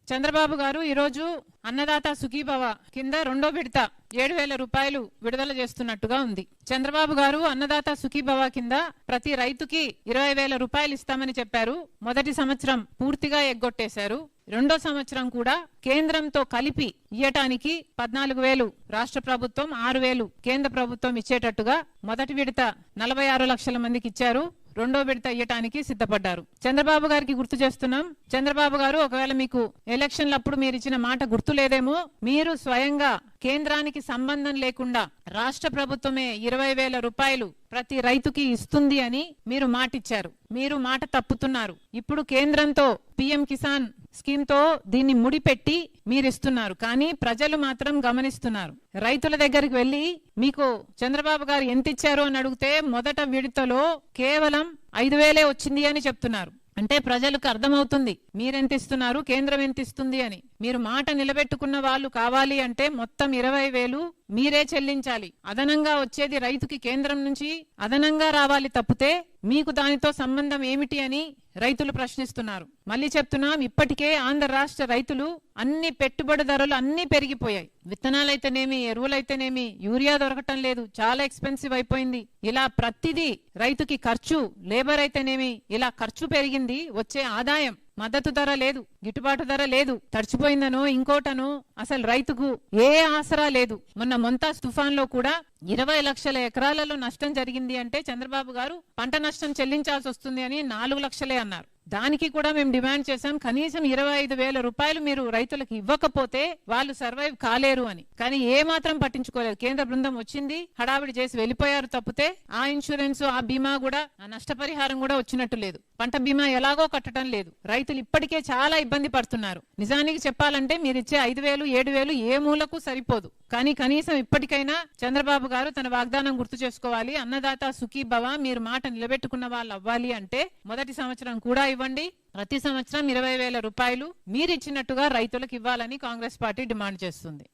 చంద్రబాబు గారు ఈరోజు అన్నదాత సుఖీభవ కింద రెండో విడత 7,000 రూపాయలు విడుదల చేస్తున్నట్టుగా ఉంది. చంద్రబాబు గారు అన్నదాత సుఖీభవ కింద ప్రతి రైతుకి 20,000 రూపాయలు ఇస్తామని చెప్పారు. మొదటి సంవత్సరం పూర్తిగా ఎగ్గొట్టేశారు. రెండో సంవత్సరం కూడా కేంద్రంతో కలిపి ఇయ్యటానికి 14,000 రాష్ట్ర ప్రభుత్వం, 6,000 కేంద్ర ప్రభుత్వం ఇచ్చేటట్టుగా మొదటి విడత 46 లక్షల మందికి ఇచ్చారు. రెండో విడత ఇయ్యటానికి సిద్ధపడ్డారు. చంద్రబాబు గారికి గుర్తు చేస్తున్నాం. చంద్రబాబు గారు, ఒకవేళ మీకు ఎలక్షన్లప్పుడు మీరు ఇచ్చిన మాట గుర్తు లేదేమో, మీరు స్వయంగా కేంద్రానికి సంబంధం లేకుండా రాష్ట్ర ప్రభుత్వమే 20,000 రూపాయలు ప్రతి రైతుకి ఇస్తుంది అని మీరు మాటిచ్చారు. మీరు మాట తప్పుతున్నారు. ఇప్పుడు కేంద్రంతో పిఎం కిసాన్ స్కీమ్ తో దీన్ని ముడిపెట్టి మీరిస్తున్నారు. కానీ ప్రజలు మాత్రం గమనిస్తున్నారు. రైతుల దగ్గరికి వెళ్లి మీకు చంద్రబాబు గారు ఎంత ఇచ్చారు అని అడిగితే మొదట విడతలో కేవలం 5,000 వచ్చింది అని చెప్తున్నారు. అంటే ప్రజలకు అర్థమవుతుంది మీరెంత ఇస్తున్నారు, కేంద్రం ఎంత ఇస్తుంది అని. మీరు మాట నిలబెట్టుకున్న వాళ్ళు కావాలి అంటే మొత్తం 20,000 మీరే చెల్లించాలి. అదనంగా వచ్చేది రైతుకి కేంద్రం నుంచి అదనంగా రావాలి తప్పితే మీకు దానితో సంబంధం ఏమిటి అని రైతులు ప్రశ్నిస్తున్నారు. మళ్ళీ చెప్తున్నాం, ఇప్పటికే ఆంధ్ర రాష్ట్ర రైతులు అన్ని పెట్టుబడి ధరలు అన్ని పెరిగిపోయాయి. విత్తనాలైతేనేమి, ఎరువులైతేనేమి, యూరియా దొరకటం లేదు, చాలా ఎక్స్పెన్సివ్ అయిపోయింది. ఇలా ప్రతిదీ రైతుకి ఖర్చు, లేబర్ అయితేనేమి, ఇలా ఖర్చు పెరిగింది. వచ్చే ఆదాయం, మద్దతు ధర లేదు, గిట్టుబాటు ధర లేదు, తడిచిపోయిందనో ఇంకోటనో అసలు రైతుకు ఏ ఆసరా లేదు. మొన్న మొంతాజ్ తుఫాన్ లో కూడా 20 లక్షల ఎకరాలలో నష్టం జరిగింది అంటే చంద్రబాబు గారు పంట నష్టం చెల్లించాల్సి వస్తుంది అని 4 లక్షలే అన్నారు. దానికి కూడా మేము డిమాండ్ చేశాం, కనీసం 25,000 రూపాయలు మీరు రైతులకు ఇవ్వకపోతే వాళ్ళు సర్వైవ్ కాలేరు అని. కానీ ఏ మాత్రం పట్టించుకోలేదు. కేంద్ర బృందం వచ్చింది, హడావిడి చేసి వెళ్ళిపోయారు తప్పితే ఆ ఇన్సూరెన్స్, ఆ బీమా కూడా, ఆ నష్టపరిహారం కూడా వచ్చినట్టు లేదు. పంట బీమా ఎలాగో కట్టడం లేదు. రైతులు ఇప్పటికే చాలా ఇబ్బంది పడుతున్నారు. నిజానికి చెప్పాలంటే మీరిచ్చే 5,000, 7,000 ఏ మూలకు సరిపోదు. కానీ కనీసం ఇప్పటికైనా చంద్రబాబు గారు తన వాగ్దానం గుర్తు చేసుకోవాలి. అన్నదాత సుఖీభవ, మీరు మాట నిలబెట్టుకున్న వాళ్ళు అవ్వాలి అంటే మొదటి సంవత్సరం కూడా ఇవ్వండి. ప్రతి సంవత్సరం 20,000 రూపాయలు మీరిచ్చినట్టుగా రైతులకు ఇవ్వాలని కాంగ్రెస్ పార్టీ డిమాండ్ చేస్తుంది.